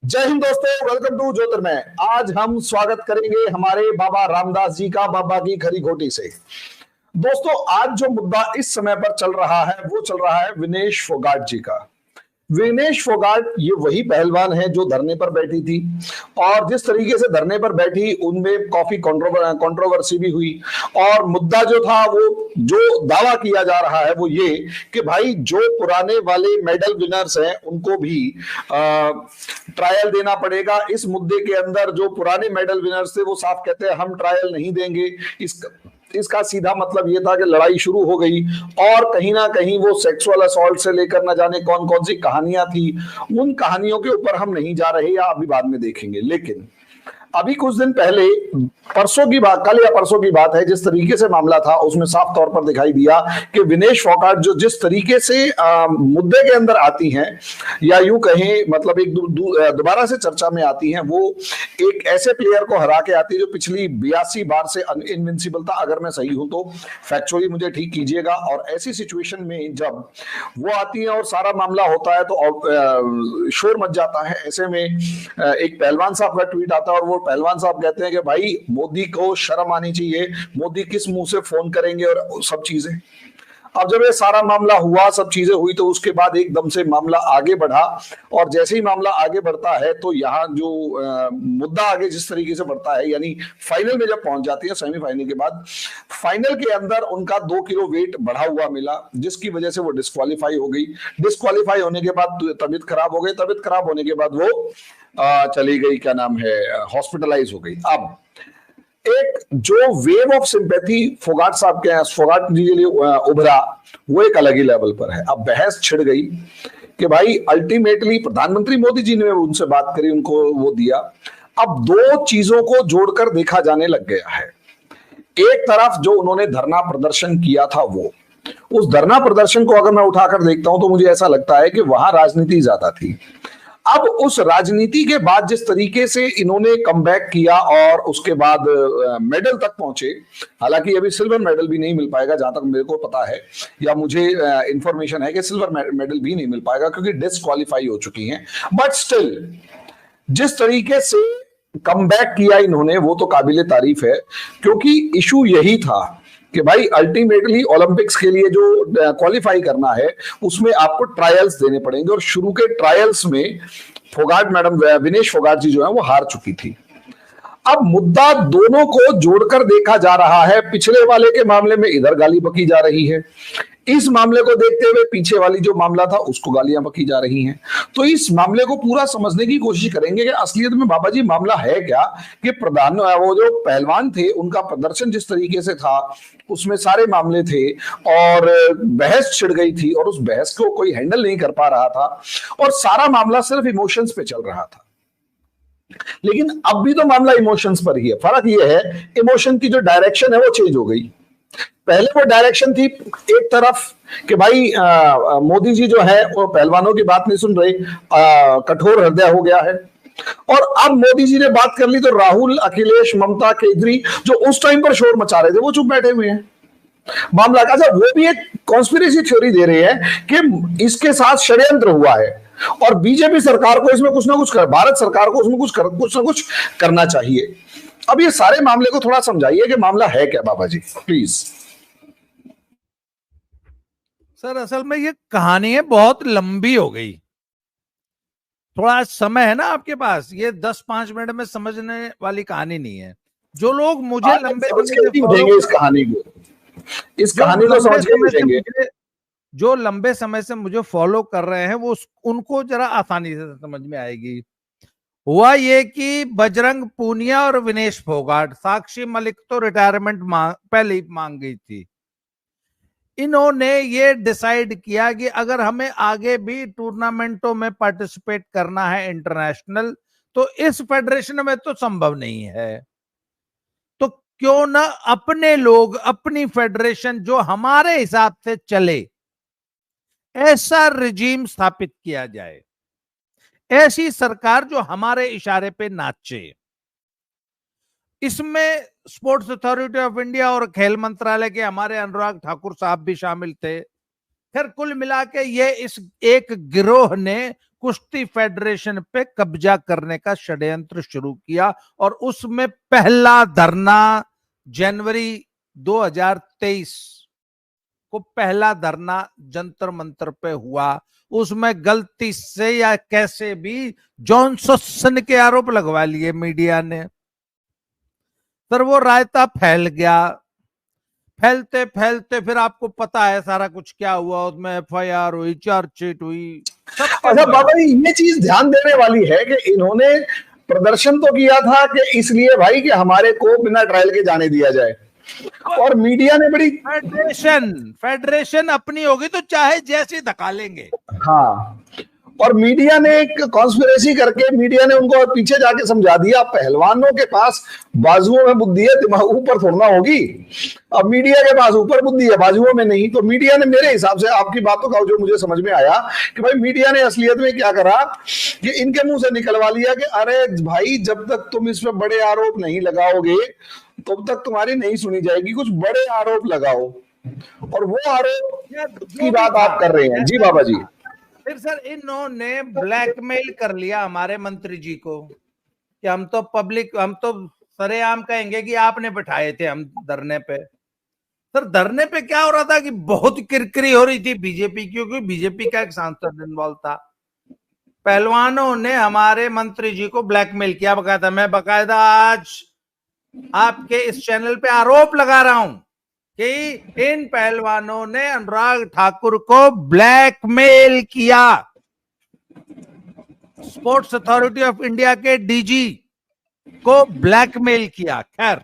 जय हिंद दोस्तों, welcome to ज्योतिर्मय। आज हम स्वागत करेंगे हमारे बाबा रामदास जी का बाबा की खरी खोटी से। दोस्तों, आज जो मुद्दा इस समय पर चल रहा है वो चल रहा है विनेश फोगाट जी का। विनेश फोगाट ये वही पहलवान है जो धरने पर बैठी थी, और जिस तरीके से धरने पर बैठी उनमें काफी कंट्रोवर्सी भी हुई। और मुद्दा जो था, वो जो दावा किया जा रहा है वो ये कि भाई जो पुराने वाले मेडल विनर्स हैं उनको भी ट्रायल देना पड़ेगा। इस मुद्दे के अंदर जो पुराने मेडल विनर्स थे वो साफ कहते हैं हम ट्रायल नहीं देंगे। इसका सीधा मतलब ये था कि लड़ाई शुरू हो गई, और कहीं ना कहीं वो सेक्सुअल असॉल्ट से लेकर न जाने कौन कौन सी कहानियां थी, उन कहानियों के ऊपर हम नहीं जा रहे, या अभी बाद में देखेंगे। लेकिन अभी कुछ दिन पहले, परसों की बात, कल या परसों की बात है, जिस तरीके से मामला था उसमें साफ तौर पर दिखाई दिया कि विनेश फोगाट जो जिस तरीके से मुद्दे के अंदर आती हैं, या यूं कहें मतलब एक दोबारा से चर्चा में आती हैं, वो एक ऐसे प्लेयर को हरा के आती है जो पिछली 82 बार से इनविंसिबल था। अगर मैं सही हूं तो फैक्चुअली मुझे ठीक कीजिएगा। और ऐसी सिचुएशन में जब वो आती है और सारा मामला होता है तो शोर मच जाता है। ऐसे में एक पहलवान साहब का ट्वीट आता है और वो पहलवान साहब कहते हैं कि भाई मोदी को शर्म आनी चाहिए, मोदी किस मुंह से फोन करेंगे और सब चीजें। अब जब ये सारा मामला हुआ, सब चीजें हुई, तो उसके बाद एकदम से मामला आगे बढ़ा। और जैसे ही मामला आगे बढ़ता है तो यहाँ जो मुद्दा आगे जिस तरीके से बढ़ता है, यानी फाइनल में जब पहुंच जाती है, सेमीफाइनल के बाद फाइनल के अंदर उनका 2 किलो वेट बढ़ा हुआ मिला, जिसकी वजह से वो डिस्क्वालीफाई हो गई। डिस्क्वालीफाई होने के बाद तबीयत खराब हो गई, तबीयत खराब होने के बाद वो चली गई, क्या नाम है, हॉस्पिटलाइज हो गई। अब एक जो वेव ऑफ सिंपैथी फोगाट साहब के, फोगाट जी के लिए उभरा, वो एक अलग ही लेवल पर है। अब बहस छिड़ गई कि भाई अल्टीमेटली प्रधानमंत्री मोदी जी ने उनसे बात करी, उनको वो दिया। अब दो चीजों को जोड़कर देखा जाने लग गया है। एक तरफ जो उन्होंने धरना प्रदर्शन किया था, वो उस धरना प्रदर्शन को अगर मैं उठाकर देखता हूं तो मुझे ऐसा लगता है कि वहां राजनीति ज्यादा थी। अब उस राजनीति के बाद जिस तरीके से इन्होंने कमबैक किया और उसके बाद मेडल तक पहुंचे, हालांकि अभी सिल्वर मेडल भी नहीं मिल पाएगा जहां तक मेरे को पता है, या मुझे इंफॉर्मेशन है कि सिल्वर मेडल भी नहीं मिल पाएगा क्योंकि डिस्क्वालीफाई हो चुकी हैं। बट स्टिल जिस तरीके से कमबैक किया इन्होंने, वो तो काबिले तारीफ है, क्योंकि इशू यही था कि भाई अल्टीमेटली ओलंपिक्स के लिए जो क्वालिफाई करना है उसमें आपको ट्रायल्स देने पड़ेंगे, और शुरू के ट्रायल्स में फोगाट मैडम, विनेश फोगाट जी जो है वो हार चुकी थी। अब मुद्दा दोनों को जोड़कर देखा जा रहा है। पिछले वाले के मामले में इधर गाली बकी जा रही है, इस मामले को देखते हुए पीछे वाली जो मामला था उसको गालियां बकी जा रही हैं। तो इस मामले को पूरा समझने की कोशिश करेंगे कि असलियत में बाबा जी मामला है क्या। कि वो जो पहलवान थे उनका प्रदर्शन जिस तरीके से था उसमें सारे मामले थे, और बहस छिड़ गई थी, और उस बहस को कोई हैंडल नहीं कर पा रहा था, और सारा मामला सिर्फ इमोशंस पे चल रहा था। लेकिन अब भी तो मामला इमोशंस पर ही है। फर्क यह है इमोशन की जो डायरेक्शन है वो चेंज हो गई। पहले वो डायरेक्शन थी एक तरफ कि भाई मोदी जी जो है वो पहलवानों की बात नहीं सुन रहे, कठोर हृदय हो गया है। और अब मोदी जी ने बात कर ली तो राहुल, अखिलेश, ममता, केजरी जो उस टाइम पर शोर मचा रहे थे वो चुप बैठे हुए हैं। मामला का वो भी एक कॉन्स्पिरेसी थ्योरी दे रही है कि इसके साथ षड्यंत्र हुआ है, और बीजेपी सरकार को इसमें कुछ ना कुछ भारत सरकार को उसमें कुछ ना कुछ करना चाहिए। अब ये सारे मामले को थोड़ा समझाइए कि मामला है क्या बाबा जी, प्लीज। सर असल में ये कहानी बहुत लंबी हो गई। थोड़ा समय है ना आपके पास, ये 10-5 मिनट में समझने वाली कहानी नहीं है। जो लोग मुझे लंबे जो लंबे समय से मुझे फॉलो कर रहे हैं वो उनको जरा आसानी से समझ में आएगी। हुआ ये कि बजरंग पूनिया और विनेश फोगाट, साक्षी मलिक तो रिटायरमेंट पहले ही मांग गई थी। इन्होंने ये डिसाइड किया कि अगर हमें आगे भी टूर्नामेंटों में पार्टिसिपेट करना है इंटरनेशनल, तो इस फेडरेशन में तो संभव नहीं है, तो क्यों ना अपने लोग, अपनी फेडरेशन जो हमारे हिसाब से चले, ऐसा रिजीम स्थापित किया जाए, ऐसी सरकार जो हमारे इशारे पे नाचे। इसमें स्पोर्ट्स अथॉरिटी ऑफ इंडिया और खेल मंत्रालय के हमारे अनुराग ठाकुर साहब भी शामिल थे। खैर कुल मिला के ये इस एक गिरोह ने कुश्ती फेडरेशन पे कब्जा करने का षड्यंत्र शुरू किया और उसमें पहला धरना जनवरी 2023 को पहला धरना जंतर मंतर पे हुआ। उसमें गलती से या कैसे भी जॉनसन के आरोप लगवा लिए मीडिया ने। सर वो रायता फैल गया, फैलते फैलते फिर आपको पता है सारा कुछ क्या हुआ, उसमें एफआईआर हुई, चार्जशीट हुई। अच्छा बाबा जी, ये चीज ध्यान देने वाली है कि इन्होंने प्रदर्शन तो किया था कि इसलिए भाई कि हमारे को बिना ट्रायल के जाने दिया जाए, और मीडिया ने बड़ी फेडरेशन अपनी होगी तो चाहे जैसी धका लेंगे। हाँ, और मीडिया ने एक कॉन्स्पिरेसी करके मीडिया ने उनको पीछे जाके समझा दिया, पहलवानों के पास बाजुओं में बुद्धि है, दिमाग ऊपर थोड़ा होगी। अब मीडिया के पास ऊपर बुद्धि है, बाजुओं में नहीं। तो मीडिया ने मेरे हिसाब से, आपकी बातों का जो मुझे समझ में आया कि भाई मीडिया ने असलियत में क्या करा कि इनके मुंह से निकलवा लिया कि अरे भाई जब तक तुम इस पर बड़े आरोप नहीं लगाओगे तब तक तुम्हारी नहीं सुनी जाएगी, कुछ बड़े आरोप लगाओ। और वो आरोप की बात आप कर रहे हैं। जी बाबा जी। फिर सर इन्होंने ब्लैकमेल कर लिया हमारे मंत्री जी को कि हम तो सरेआम कहेंगे कि आपने बैठाए थे हम धरने पे। सर धरने पे क्या हो रहा था कि बहुत किरकिरी हो रही थी बीजेपी की, क्योंकि बीजेपी का एक सांसद इन्वॉल्व था। पहलवानों ने हमारे मंत्री जी को ब्लैकमेल किया बकायदा। मैं बकायदा आज आपके इस चैनल पे आरोप लगा रहा हूं कि इन पहलवानों ने अनुराग ठाकुर को ब्लैकमेल किया। स्पोर्ट्स अथॉरिटी ऑफ इंडिया के डीजी को ब्लैकमेल किया। खैर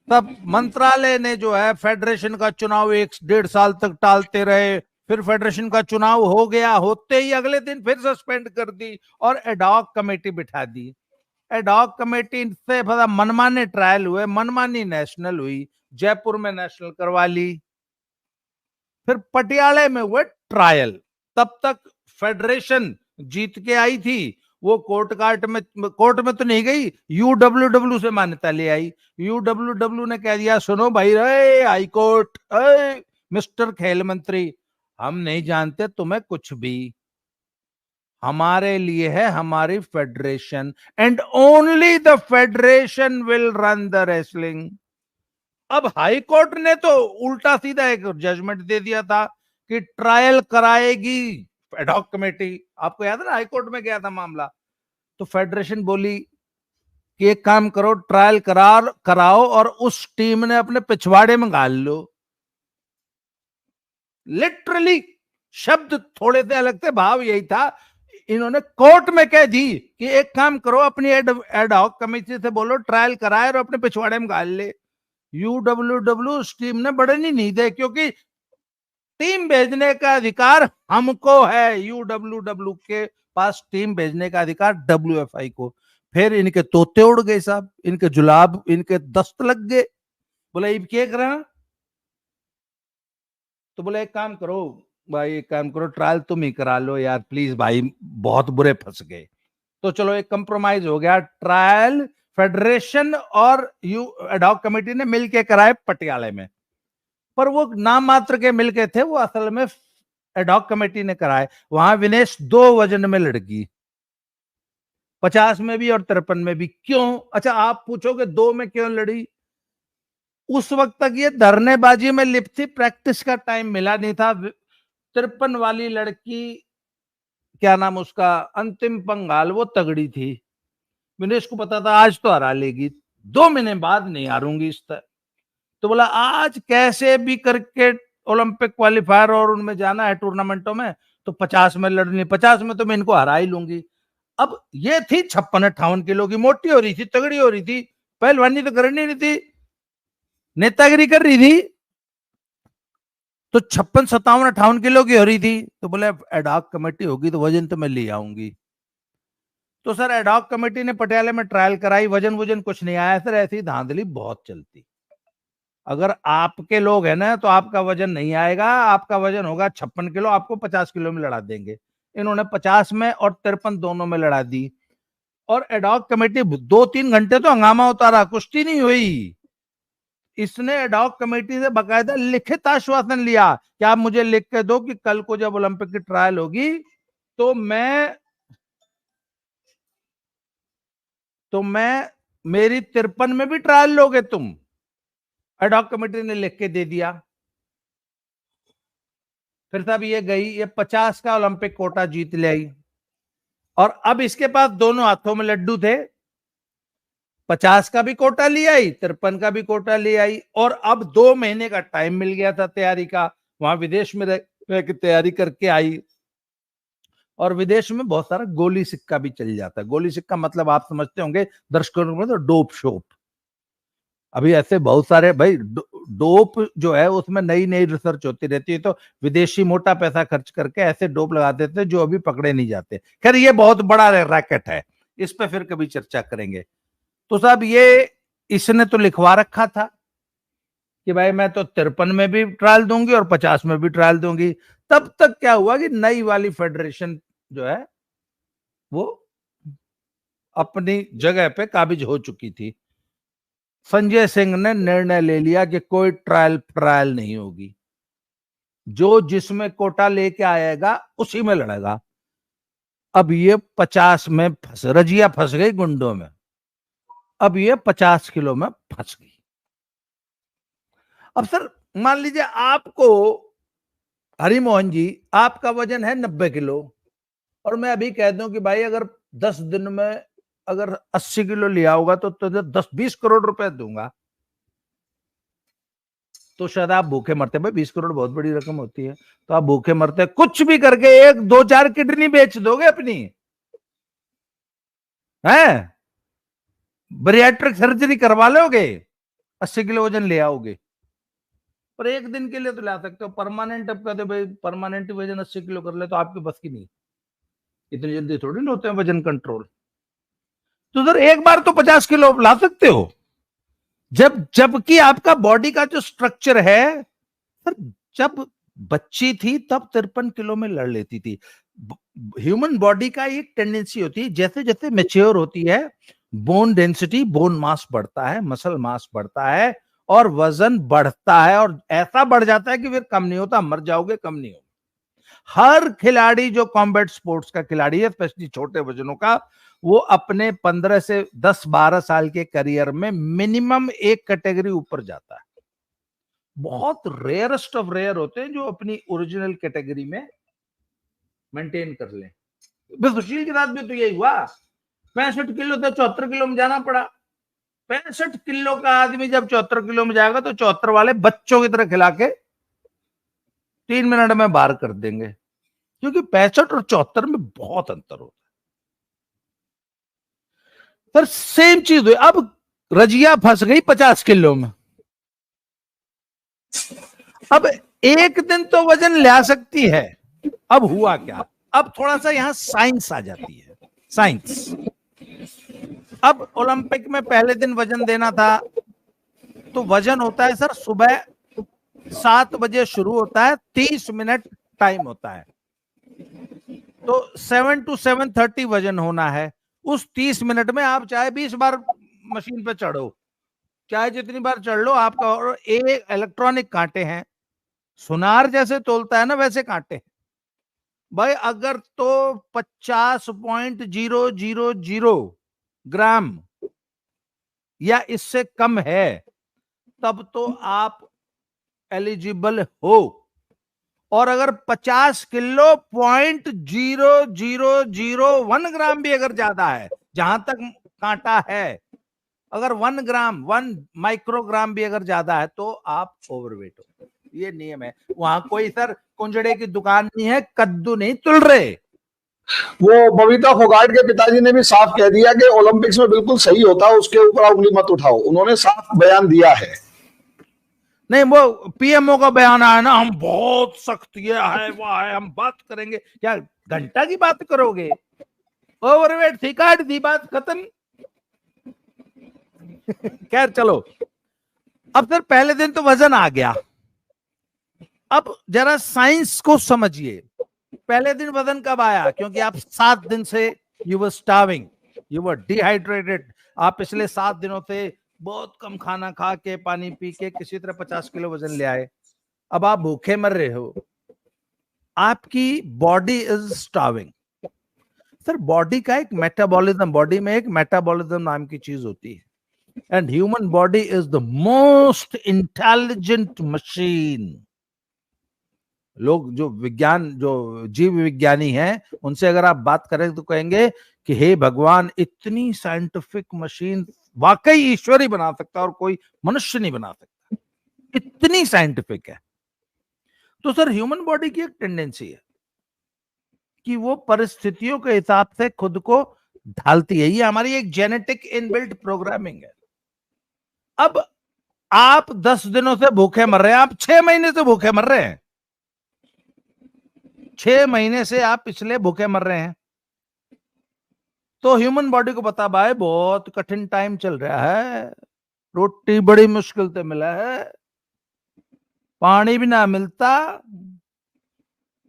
तब मंत्रालय ने जो है फेडरेशन का चुनाव 1-1.5 साल तक टालते रहे। फिर फेडरेशन का चुनाव हो गया, होते ही अगले दिन फिर सस्पेंड कर दी और एडॉक कमेटी बिठा दी। एडॉक कमेटी से मनमाने ट्रायल हुए, मनमानी नेशनल हुई, जयपुर में नेशनल करवा ली, फिर पटियाला में हुए ट्रायल। तब तक फेडरेशन जीत के आई थी, वो कोर्ट में तो नहीं गई, यूडब्ल्यूडब्ल्यू से मान्यता ले आई। यूडब्ल्यूडब्ल्यू ने कह दिया सुनो भाई, रे हाई कोर्ट, मिस्टर खेल मंत्री, हम नहीं जानते तुम्हें कुछ भी, हमारे लिए है हमारी federation and only the federation will run the wrestling. अब हाई कोर्ट ने तो उल्टा सीधा एक जजमेंट दे दिया था कि ट्रायल कराएगी एडॉक कमेटी। आपको याद है ना, हाई कोर्ट में गया था मामला। तो फेडरेशन बोली कि एक काम करो, ट्रायल कराओ और उस टीम ने अपने पिछवाड़े में गाल लो। लिटरली शब्द थोड़े से अलग थे, भाव यही था। इन्होंने कोर्ट में कह दी कि एक काम करो, अपनी एडॉक कमेटी से बोलो ट्रायल कराए और अपने पिछवाड़े में गाल ले। यूडब्ल्यूडब्ल्यू उस टीम ने बढ़ने नहीं दे, क्योंकि टीम भेजने का अधिकार हमको है, यूडब्ल्यूडब्ल्यू के पास टीम भेजने का अधिकार डब्ल्यूएफआई को। फिर इनके तोते उड़ गए साहब, इनके जुलाब, इनके दस्त लग गए। बोला ये क्या कर रहा, तो बोला एक काम करो भाई, एक काम करो, ट्रायल तुम ही करा लो यार प्लीज भाई, बहुत बुरे फंस गए। तो चलो एक कंप्रोमाइज हो गया, ट्रायल फेडरेशन और एडॉक कमेटी ने मिलके कराए पटियाला में। पर वो नाम मात्र के मिलके थे, वो असल में एडॉक कमेटी ने कराए। वहां विनेश 2 वजन में लड़की, 50 में भी और 53 में भी। क्यों? अच्छा आप पूछोगे 2 में क्यों लड़ी? उस वक्त तक ये धरनेबाजी में लिप्त थी, प्रैक्टिस का टाइम मिला नहीं था। 53 वाली लड़की, क्या नाम उसका, अंतिम पंगाल, वो तगड़ी थी। विनेश को पता था आज तो हरा लेगी, 2 महीने बाद नहीं हारूंगी इस तरह। तो बोला आज कैसे भी करके ओलंपिक क्वालिफायर और उनमें जाना है टूर्नामेंटों में, तो 50 में लड़नी, 50 में तो मैं इनको हरा ही लूंगी। अब ये थी 56-58 किलो की, मोटी हो रही थी, तगड़ी हो रही थी, पहलवानी तो करनी नहीं थी, नेतागिरी कर रही थी, तो 56-57-58 किलो की हो रही थी। तो बोले एडॉक कमेटी होगी तो वजन तो मैं ले आऊंगी। तो सर एडॉक कमेटी ने पटियाला में ट्रायल कराई, वजन कुछ नहीं आया सर। ऐसी धांधली बहुत चलती। अगर आपके लोग हैं ना तो आपका वजन नहीं आएगा, आपका वजन होगा 56 किलो, आपको 50 किलो में लड़ा देंगे। इन्होंने 50 में और 53 दोनों में लड़ा दी। और एडॉक कमेटी 2-3 घंटे तो हंगामा होता रहा, कुश्ती नहीं हुई। इसने एडॉक कमेटी से बकायदा लिखित आश्वासन लिया कि आप मुझे लिख के दो कि कल को जब ओलंपिक की ट्रायल होगी तो मैं मेरी 53 में भी ट्रायल लोगे तुम। एडॉक कमेटी ने लिख के दे दिया। फिर साहब ये गई, ये 50 का ओलंपिक कोटा जीत ले आई, और अब इसके पास दोनों हाथों में लड्डू थे। 50 का भी कोटा ले आई, 53 का भी कोटा ले आई, और अब 2 महीने का टाइम मिल गया था तैयारी का। वहां विदेश में रह के तैयारी करके आई, और विदेश में बहुत सारा गोली सिक्का भी चल जाता है। गोली सिक्का मतलब आप समझते होंगे दर्शकों में, तो डोप शोप। अभी ऐसे बहुत सारे भाई डोप जो है उसमें नई नई रिसर्च होती रहती है, तो विदेशी मोटा पैसा खर्च करके ऐसे डोप लगा देते हैं जो अभी पकड़े नहीं जाते। खैर ये बहुत बड़ा रैकेट है, इस पे फिर कभी चर्चा करेंगे। तो साहब ये इसने तो लिखवा रखा था कि भाई मैं तो 53 में भी ट्रायल दूंगी और 50 में भी ट्रायल दूंगी। तब तक क्या हुआ कि नई वाली फेडरेशन जो है वो अपनी जगह पे काबिज हो चुकी थी। संजय सिंह ने निर्णय ले लिया कि कोई ट्रायल नहीं होगी, जो जिसमें कोटा लेके आएगा उसी में लड़ेगा। अब ये 50 में रजिया फंस गई गुंडों में, अब ये 50 किलो में फंस गई। अब सर मान लीजिए आपको, हरिमोहन जी, आपका वजन है 90 किलो, और मैं अभी कह दूं कि भाई अगर 10 दिन में अगर 80 किलो लिया होगा तो 10-20 करोड़ रुपए दूंगा, तो शायद आप भूखे मरते। भाई 20 करोड़ बहुत बड़ी रकम होती है, तो आप भूखे मरते कुछ भी करके 1-2-4 किडनी बेच दोगे अपनी, हैं? बरियाट्रिक सर्जरी करवा लोगे, 80 किलो वजन ले आओगे। पर एक दिन के लिए तो ला सकते हो, परमानेंट अब कहते भाई परमानेंट वजन 80 किलो कर ले, तो आपके बस की नहीं, इतनी जल्दी थोड़ी ना होते हैं वजन कंट्रोल। तो सर एक बार तो 50 किलो ला सकते हो, जबकि आपका बॉडी का जो स्ट्रक्चर है सर, जब बच्ची थी तब 53 किलो में लड़ लेती थी। ह्यूमन बॉडी का एक टेंडेंसी होती है, जैसे जैसे मैच्योर होती है बोन डेंसिटी, बोन मास बढ़ता है, मसल मास बढ़ता है, और वजन बढ़ता है, और ऐसा बढ़ जाता है कि फिर कम नहीं होता, मर जाओगे कम नहीं होगा। हर खिलाड़ी जो कॉम्बैट स्पोर्ट्स का खिलाड़ी है, स्पेशली छोटे वजनों का, वो अपने 15 से 10-12 साल के करियर में मिनिमम एक कैटेगरी ऊपर जाता है। बहुत रेयरेस्ट ऑफ रेयर होते हैं जो अपनी ओरिजिनल कैटेगरी में मेंटेन कर लें। सुशील के साथ भी तो यही हुआ, 65 किलो था, 74 किलो में जाना पड़ा। 65 किलो का आदमी जब 74 किलो में जाएगा तो 74 वाले बच्चों की तरह खिला के 3 मिनट में बाहर कर देंगे, क्योंकि 65 और 74 में बहुत अंतर होता है। सर सेम चीज हुई, अब रजिया फंस गई 50 किलो में। अब एक दिन तो वजन ले आ सकती है, अब हुआ क्या, अब थोड़ा सा यहां साइंस आ जाती है। साइंस, अब ओलंपिक में पहले दिन वजन देना था, तो वजन होता है सर सुबह 7 बजे शुरू होता है, 30 मिनट टाइम होता है, तो 7 to 7:30 वजन होना है। उस 30 मिनट में आप चाहे 20 बार मशीन पे चढ़ो, चाहे जितनी बार चढ़ लो आपका, और एक इलेक्ट्रॉनिक कांटे हैं, सुनार जैसे तोलता है ना वैसे कांटे। भाई अगर तो 50.000 ग्राम या इससे कम है, तब तो आप एलिजिबल हो, और अगर 50 किलो 0.0001 ग्राम भी अगर ज्यादा है, जहां तक कांटा है, अगर 1 ग्राम 1 माइक्रोग्राम भी अगर ज्यादा है तो आप ओवरवेट हो। ये नियम है, वहां कोई सर कुंजड़े की दुकान नहीं है, कद्दू नहीं तुल रहे। वो बबीता फोगाट के पिताजी ने भी साफ कह दिया कि ओलंपिक्स में बिल्कुल सही होता है, उसके ऊपर उंगली मत उठाओ, उन्होंने साफ बयान दिया है। नहीं, वो पीएमओ का बयान आया ना, हम बहुत सख्त ये है वो है, हम बात करेंगे, क्या घंटा की बात करोगे? ओवरवेट थी, काट दी, बात खत्म। खैर चलो, अब सर पहले दिन तो वजन आ गया, अब जरा साइंस को समझिए। पहले दिन वजन कब आया? क्योंकि आप 7 दिन से you were starving, you were dehydrated, आप पिछले 7 दिनों से बहुत कम खाना खा के पानी पी के किसी तरह 50 किलो वजन ले आए, अब आप भूखे मर रहे हो, आपकी body is starving. Sir body का एक मेटाबॉलिज्म, बॉडी में एक मेटाबॉलिज्म नाम की चीज होती है, and human body is the most intelligent machine. लोग जो विज्ञान, जो जीव विज्ञानी हैं, उनसे अगर आप बात करें तो कहेंगे कि हे भगवान, इतनी साइंटिफिक मशीन वाकई ईश्वर ही बना सकता है और कोई मनुष्य नहीं बना सकता, इतनी साइंटिफिक है। तो सर ह्यूमन बॉडी की एक टेंडेंसी है कि वो परिस्थितियों के हिसाब से खुद को ढालती है, ये हमारी एक जेनेटिक इनबिल्ट प्रोग्रामिंग है। अब आप 10 दिनों से भूखे मर रहे हैं, आप 6 महीने से भूखे मर रहे हैं, 6 महीने से आप पिछले भूखे मर रहे हैं, तो ह्यूमन बॉडी को पता भाई बहुत कठिन टाइम चल रहा है, रोटी बड़ी मुश्किल से मिला है, पानी भी ना मिलता।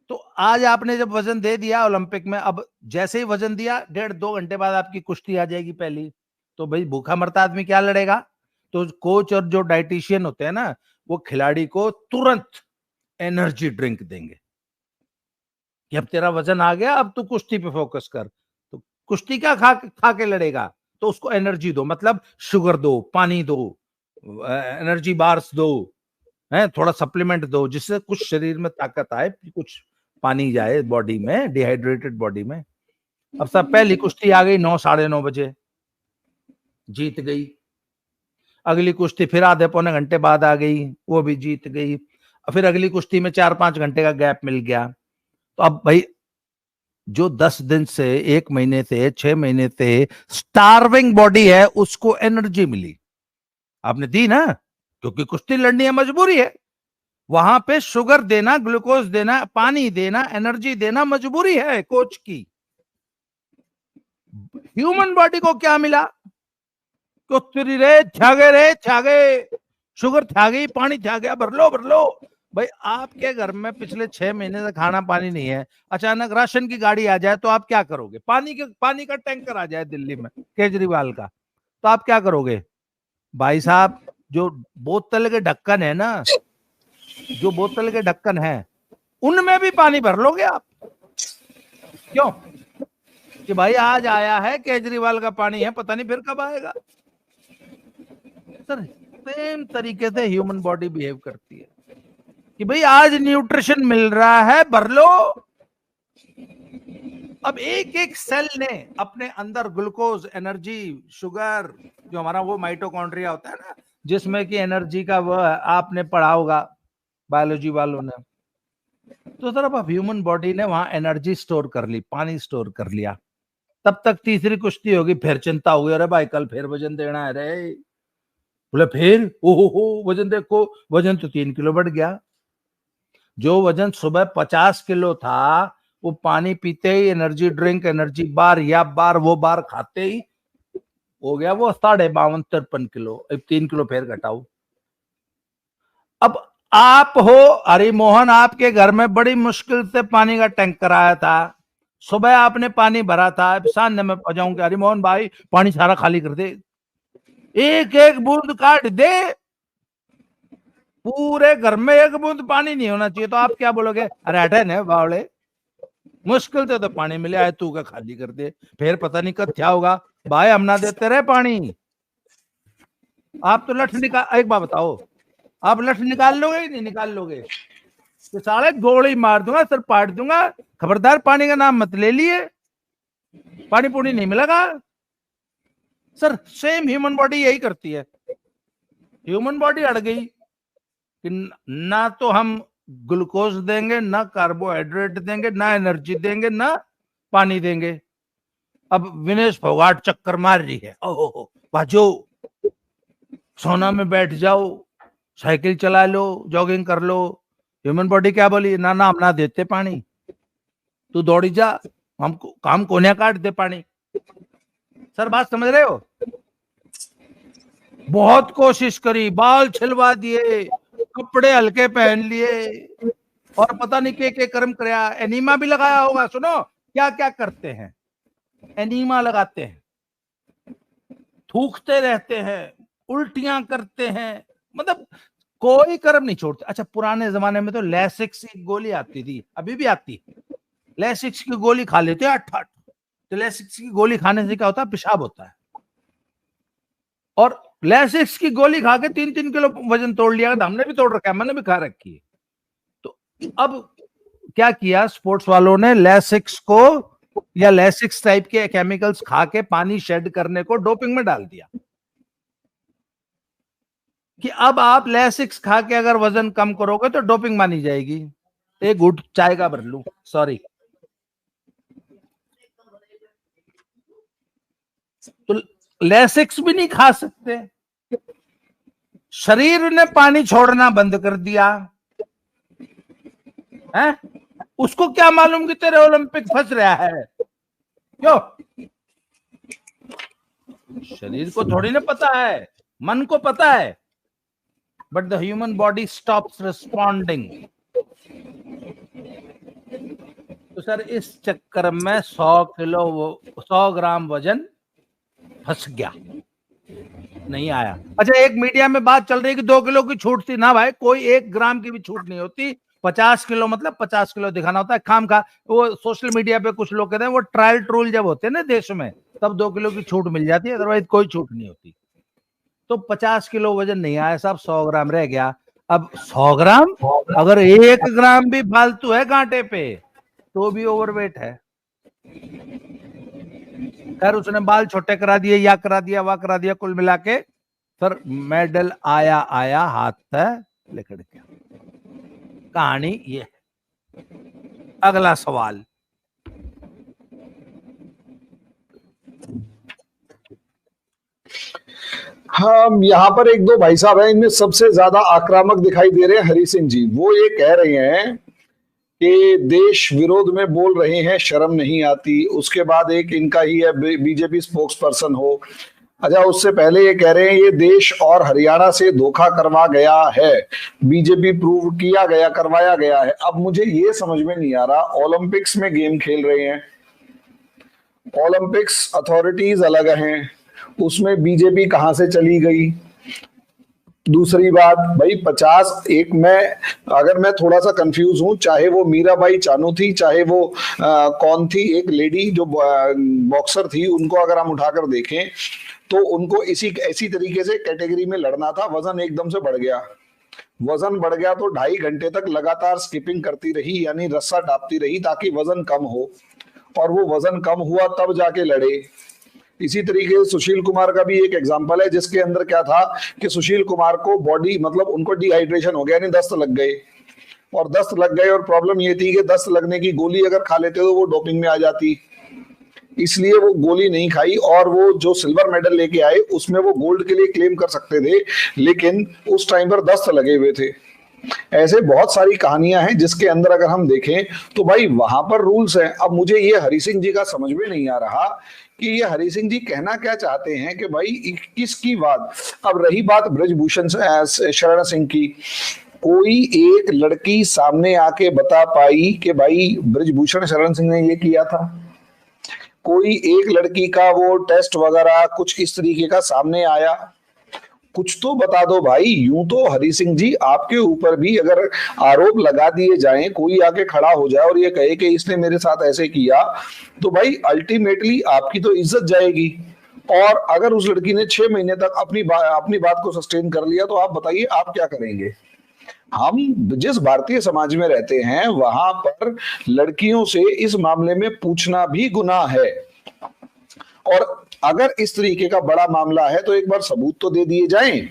तो आज आपने जब वजन दे दिया ओलंपिक में, अब जैसे ही वजन दिया 1.5-2 घंटे बाद आपकी कुश्ती आ जाएगी पहली, तो भाई भूखा मरता आदमी क्या लड़ेगा? तो कोच और जो डाइटिशियन होते हैं ना, वो खिलाड़ी को तुरंत एनर्जी ड्रिंक देंगे कि अब तेरा वजन आ गया, अब तू कुश्ती पे फोकस कर। तो कुश्ती क्या खा के लड़ेगा? तो उसको एनर्जी दो, मतलब शुगर दो, पानी दो, एनर्जी बार्स दो, है थोड़ा सप्लीमेंट दो, जिससे कुछ शरीर में ताकत आए, कुछ पानी जाए बॉडी में, डिहाइड्रेटेड बॉडी में। अब सब पहली कुश्ती आ गई 9-9:30 बजे, जीत गई। अगली कुश्ती फिर आधे पौने घंटे बाद आ गई, वो भी जीत गई। फिर अगली कुश्ती में 4-5 घंटे का गैप मिल गया। तो अब भाई जो 10 दिन से, 1 महीने से, 6 महीने से स्टार्विंग बॉडी है, उसको एनर्जी मिली, आपने दी ना, क्योंकि कुश्ती लड़नी है, मजबूरी है। वहां पे शुगर देना, ग्लूकोज देना, पानी देना, एनर्जी देना मजबूरी है कोच की। ह्यूमन बॉडी को क्या मिला? कुश्ती रे छागे, शुगर छा गई, पानी छा गया, भर लो। भाई आपके घर में पिछले 6 महीने से खाना पानी नहीं है, अचानक राशन की गाड़ी आ जाए तो आप क्या करोगे? पानी का टैंकर आ जाए दिल्ली में केजरीवाल का, तो आप क्या करोगे? भाई साहब, जो बोतल के ढक्कन है ना, जो बोतल के ढक्कन है, उनमें भी पानी भर लोगे आप। क्यों? कि भाई आज आया है केजरीवाल का पानी है, पता नहीं फिर कब आएगा। सर सेम तरीके से ह्यूमन बॉडी बिहेव करती है कि भाई आज न्यूट्रिशन मिल रहा है, भर लो। अब एक एक सेल ने अपने अंदर ग्लूकोज, एनर्जी, शुगर, जो हमारा वो माइटोकॉन्ड्रिया होता है ना, जिसमें कि एनर्जी का वो आपने पढ़ा होगा बायोलॉजी वालों ने। तो सर अब ह्यूमन बॉडी ने वहां एनर्जी स्टोर कर ली, पानी स्टोर कर लिया। तब तक तीसरी कुश्ती होगी, फिर चिंता हुई, अरे भाई कल फिर वजन देना है रे। बोले फिर ओहो वजन देखो, वजन तो 3 किलो बढ़ गया। जो वजन सुबह 50 किलो था, वो पानी पीते ही, एनर्जी ड्रिंक, एनर्जी बार या बार वो बार खाते ही हो गया वो 52-53 किलो। अब 3 किलो फिर घटाओ। अब आप हो हरि मोहन, आपके घर में बड़ी मुश्किल से पानी का टैंकर आया था, सुबह आपने पानी भरा था, शाम में पहुंचाऊंगा, हरि मोहन भाई पानी सारा खाली कर दे, एक एक बूंद काट दे, पूरे घर में एक बूंद पानी नहीं होना चाहिए। तो आप क्या बोलोगे? अरे हटे न बावड़े, मुश्किल से तो पानी मिले, आए तू का खाली कर दे, फिर पता नहीं कब क्या होगा। भाई हम ना देते रहे पानी, आप तो लठ निकाल, एक बात बताओ, आप लठ निकाल लोगे नहीं निकाल लोगे? तो साले गोली मार दूंगा, सर पाट दूंगा, खबरदार पानी का नाम मत ले लिए, पानी पूरी नहीं मिलेगा। सर सेम ह्यूमन बॉडी यही करती है। ह्यूमन बॉडी अड़ गई कि ना तो हम ग्लूकोज देंगे, ना कार्बोहाइड्रेट देंगे, ना एनर्जी देंगे, ना पानी देंगे। अब विनेश फोगाट चक्कर मार रही है, ओहो बाजो, सोना में बैठ जाओ, साइकिल चला लो, जॉगिंग कर लो। ह्यूमन बॉडी क्या बोली? ना हम ना देते पानी, तू दौड़ी जा, हमको काम कोने काट दे पानी। सर बात समझ रहे हो? बहुत कोशिश करी, बाल छिलवा दिए, कपड़े हल्के पहन लिए, और पता नहीं के कर्म कराया, एनीमा भी लगाया होगा। सुनो क्या क्या करते हैं, एनीमा लगाते हैं, थूकते रहते हैं, उल्टियां करते हैं, मतलब कोई कर्म नहीं छोड़ते। अच्छा, पुराने जमाने में तो लैसिक्स की गोली आती थी, अभी भी आती है, लैसिक्स की गोली खा लेते हैं 8-8। तो लैसिक्स की गोली खाने से क्या होता है, पेशाब होता है। और लैसिक्स की गोली खा के 3-3 किलो वजन तोड़ लिया, हमने भी तोड़ रखा है, मैंने भी खा रखी है। तो अब क्या किया स्पोर्ट्स वालों ने, लैसिक्स को या लैसिक्स टाइप के केमिकल्स खा के पानी शेड करने को डोपिंग में डाल दिया कि अब आप लैसिक्स खा के अगर वजन कम करोगे तो डोपिंग मानी जाएगी। एक घुट चाय का भर लूं, सॉरी। तो लैसिक्स भी नहीं खा सकते, शरीर ने पानी छोड़ना बंद कर दिया है। उसको क्या मालूम कि तेरे ओलंपिक फंस रहा है, क्यों? शरीर को थोड़ी ना पता है, मन को पता है, but the human body stops responding. तो सर इस चक्कर में 100 ग्राम वजन फंस गया, नहीं आया। अच्छा, एक मीडिया में बात चल रही है कि 2 किलो की छूट थी ना भाई, कोई 1 ग्राम की भी छूट नहीं होती। 50 किलो मतलब 50 किलो दिखाना होता है, खाम खा। वो सोशल मीडिया पे कुछ लोग कहते हैं वो ट्रायल ट्रोल जब होते हैं ना देश में, तब 2 किलो की छूट मिल जाती है, अदरवाइज कोई छूट नहीं होती। तो 50 किलो वजन नहीं आया साहब, 100 ग्राम रह गया। अब 100 ग्राम, अगर 1 ग्राम भी फालतू है कांटे पे तो भी ओवरवेट है। खैर उसने बाल छोटे करा दिए, या करा दिया, वाह करा दिया, कुल मिला के सर मेडल आया आया, हाथ तक लेकर गया। कहानी ये। अगला सवाल, हम यहाँ पर एक दो भाई साहब हैं, इनमें सबसे ज्यादा आक्रामक दिखाई दे रहे हैं हरि सिंह जी। वो ये कह रहे हैं कि देश विरोध में बोल रहे हैं, शर्म नहीं आती। उसके बाद एक इनका ही है बीजेपी स्पोक्स पर्सन हो। अच्छा, उससे पहले ये कह रहे हैं ये देश और हरियाणा से धोखा करवा गया है, बीजेपी प्रूव किया गया, करवाया गया है। अब मुझे ये समझ में नहीं आ रहा, ओलंपिक्स में गेम खेल रहे हैं, ओलंपिक्स अथॉरिटीज अलग हैं, उसमें बीजेपी कहां से चली गई? दूसरी बात भाई, 50 एक, मैं थोड़ा सा कंफ्यूज हूं, चाहे वो मीराबाई चानू थी, चाहे वो कौन थी एक लेडी जो बॉक्सर थी, उनको अगर हम उठाकर देखें तो उनको ऐसी तरीके से कैटेगरी में लड़ना था। वजन एकदम से बढ़ गया, वजन बढ़ गया तो 2.5 घंटे तक लगातार स्किपिंग करती रही, यानी रस्सा टापती रही ताकि वजन कम हो, और वो वजन कम हुआ तब जाके लड़े। इसी तरीके से सुशील कुमार का भी एक एग्जांपल है, जिसके अंदर क्या था कि सुशील कुमार को बॉडी मतलब उनको डिहाइड्रेशन हो गया, यानी दस्त लग गए, और दस्त लग गए, और प्रॉब्लम ये थी कि दस्त लगने की गोली अगर खा लेते तो वो डोपिंग में आ जाती, इसलिए वो गोली नहीं खाई, और वो जो सिल्वर मेडल लेके आए उसमें वो गोल्ड के लिए क्लेम कर सकते थे, लेकिन उस टाइम पर दस्त लगे हुए थे। ऐसे बहुत सारी कहानियां हैं जिसके अंदर अगर हम देखें तो भाई वहां पर रूल्स हैं। अब मुझे ये हरि सिंह जी का समझ में नहीं आ रहा कि ये हरि सिंह जी कहना क्या चाहते हैं कि भाई 21 की बात। अब रही बात ब्रजभूषण शरण सिंह की, कोई एक लड़की सामने आके बता पाई कि भाई ब्रजभूषण शरण सिंह ने ये किया था? कोई एक लड़की का वो टेस्ट वगैरह कुछ इस तरीके का सामने आया? कुछ तो बता दो भाई। यूं तो हरि सिंह जी आपके ऊपर भी अगर आरोप लगा दिए जाएं, कोई आके खड़ा हो जाए और ये कहे कि इसने मेरे साथ ऐसे किया, तो भाई अल्टीमेटली आपकी तो इज्जत जाएगी। और अगर उस लड़की ने 6 महीने तक अपनी बात को सस्टेन कर लिया तो आप बताइए आप क्या करेंगे? हम जिस भारतीय समाज में रहते हैं वहां पर लड़कियों से इस मामले में पूछना भी गुनाह है, और अगर इस तरीके का बड़ा मामला है तो एक बार सबूत तो दे दिए जाएं।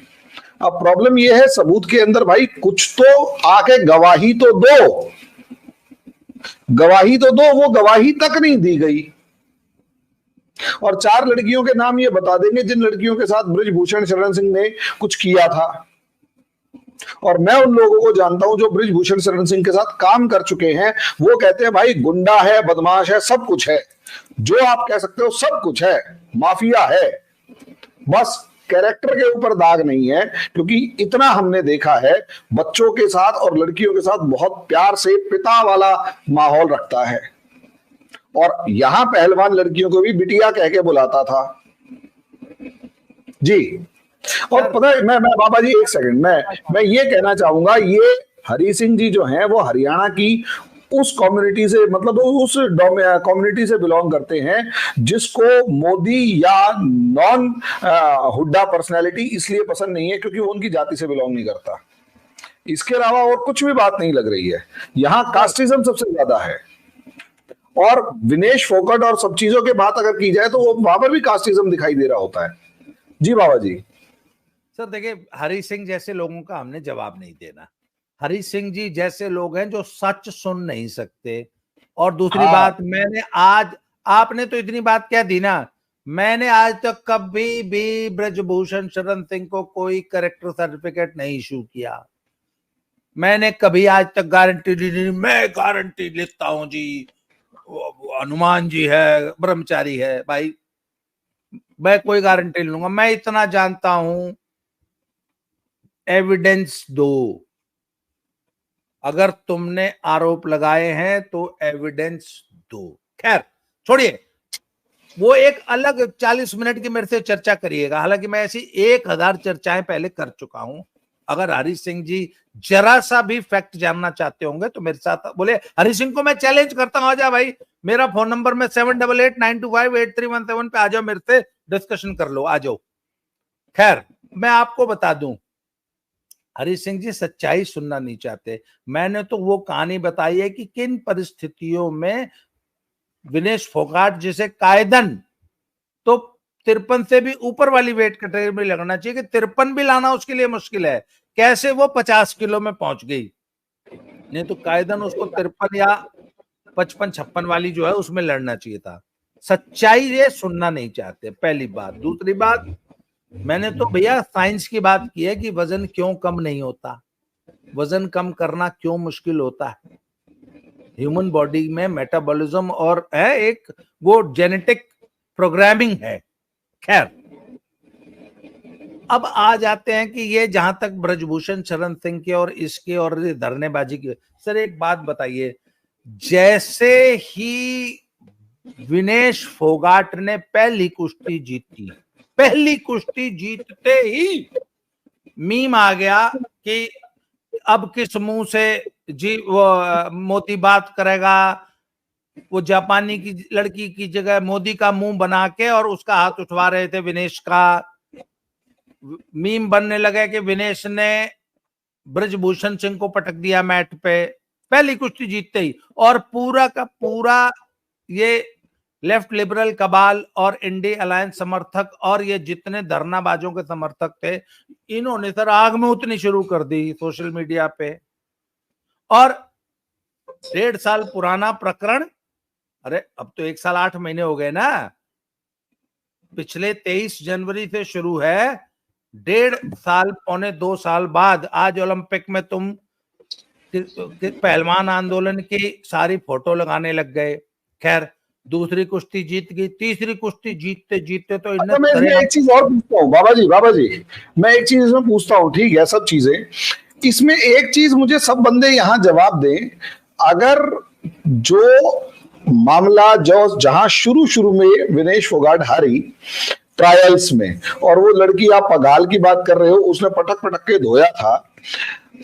अब प्रॉब्लम यह है सबूत के अंदर भाई कुछ तो आके गवाही तो दो, गवाही तो दो, वो गवाही तक नहीं दी गई। और 4 लड़कियों के नाम ये बता देंगे जिन लड़कियों के साथ ब्रजभूषण शरण सिंह ने कुछ किया था, और मैं उन लोगों को जानता हूं जो ब्रजभूषण शरण सिंह के साथ काम कर चुके हैं। वो कहते हैं भाई गुंडा है, बदमाश है, सब कुछ है, जो आप कह सकते हो सब कुछ है, माफिया है, बस कैरेक्टर के ऊपर दाग नहीं है। क्योंकि इतना हमने देखा है, बच्चों के साथ और लड़कियों के साथ बहुत प्यार से पिता वाला माहौल रखता है, और यहां पहलवान लड़कियों को भी बिटिया कह के बुलाता था। जी और पता है, मैं बाबा जी एक सेकंड, मैं ये कहना चाहूंगा, ये हरी सिंह जी जो हैं वो हरियाणा की उस कम्युनिटी से, मतलब उस कम्युनिटी से बिलोंग करते हैं जिसको मोदी या नॉन हुड्डा पर्सनैलिटी इसलिए पसंद नहीं है क्योंकि वो उनकी जाति से बिलोंग नहीं करता। इसके अलावा और कुछ भी बात नहीं लग रही है। यहाँ कास्टिज्म सबसे ज्यादा है। और विनेश फोगाट और सब चीजों के बात अगर की जाए तो वो वहां पर भी कास्टिज्म दिखाई दे रहा होता है। जी बाबा जी। सर देखिए, हरी सिंह जैसे लोगों का हमने जवाब नहीं देना। हरी सिंह जी जैसे लोग हैं जो सच सुन नहीं सकते। और दूसरी हाँ। बात, मैंने आज, आपने तो इतनी बात कह दी ना, मैंने आज तक कभी भी ब्रजभूषण शरण सिंह को कोई कैरेक्टर सर्टिफिकेट नहीं इशू किया। मैंने कभी आज तक गारंटी दी, मैं गारंटी लेता हूं जी, वो हनुमान जी है, ब्रह्मचारी है। भाई मैं कोई गारंटी नहीं लूंगा। मैं इतना जानता हूं, एविडेंस दो। अगर तुमने आरोप लगाए हैं तो एविडेंस दो। खैर छोड़िए, वो एक अलग 40 मिनट की मेरे से चर्चा करिएगा। हालांकि मैं ऐसी 1000 चर्चाएं पहले कर चुका हूं। अगर हरी सिंह जी जरा सा भी फैक्ट जानना चाहते होंगे तो मेरे साथ बोले। हरी सिंह को मैं चैलेंज करता हूं, आ जा भाई, मेरा फोन नंबर में 7889258317 पे आ जाओ, मेरे से डिस्कशन कर लो, आ जाओ। खैर मैं आपको बता दूं, हरी सिंह जी सच्चाई सुनना नहीं चाहते। मैंने तो वो कहानी बताई है कि किन परिस्थितियों में विनेश फोगाट जिसे कायदन तो 53 से भी ऊपर वाली वेट कैटेगरी में लगना चाहिए, कि 53 भी लाना उसके लिए मुश्किल है, कैसे वो 50 किलो में पहुंच गई। नहीं तो कायदन उसको 53 या 55-56 वाली जो है उसमें लड़ना चाहिए था। सच्चाई ये सुनना नहीं चाहते, पहली बात। दूसरी बात, मैंने तो भैया साइंस की बात की है कि वजन क्यों कम नहीं होता, वजन कम करना क्यों मुश्किल होता है। ह्यूमन बॉडी में मेटाबॉलिज्म और है एक वो जेनेटिक प्रोग्रामिंग है। खैर अब आ जाते हैं कि ये जहां तक ब्रजभूषण शरण सिंह के और इसके और धरनेबाजी की, सर एक बात बताइए, जैसे ही विनेश फोगाट ने पहली कुश्ती जीती, पहली कुश्ती जीतते ही मीम आ गया कि अब किस मुंह से जी वो मोदी बात करेगा। वो जापानी की लड़की की जगह मोदी का मुंह बना के और उसका हाथ उठवा रहे थे विनेश का। मीम बनने लगे कि विनेश ने ब्रजभूषण सिंह को पटक दिया मैट पे पहली कुश्ती जीतते ही। और पूरा का पूरा ये लेफ्ट लिबरल कबाल और इंडी अलायंस समर्थक और ये जितने धरनाबाजों के समर्थक थे, इन्होंने सर आग में उतनी शुरू कर दी सोशल मीडिया पे। और 1.5 साल पुराना प्रकरण, अरे अब तो 1 साल 8 महीने हो गए ना, पिछले 23 जनवरी से शुरू है, 1.5 साल पौने 2 साल बाद आज ओलंपिक में तुम पहलवान आंदोलन की सारी फोटो लगाने लग गए। खैर दूसरी कुश्ती जीत गई, तीसरी कुश्ती जीतते जीतते तो अच्छा, मैं इसमें एक चीज और पूछता हूँ बाबा जी, मैं एक चीज इसमें पूछता हूँ, ठीक है सब चीजें, इसमें एक चीज मुझे सब बंदे यहाँ जवाब दें। अगर जो मामला जो जहां शुरू में विनेश फोगाट हारी ट्रायल्स में, और वो लड़की आप पगाल की बात कर रहे हो, उसने पटक के धोया था,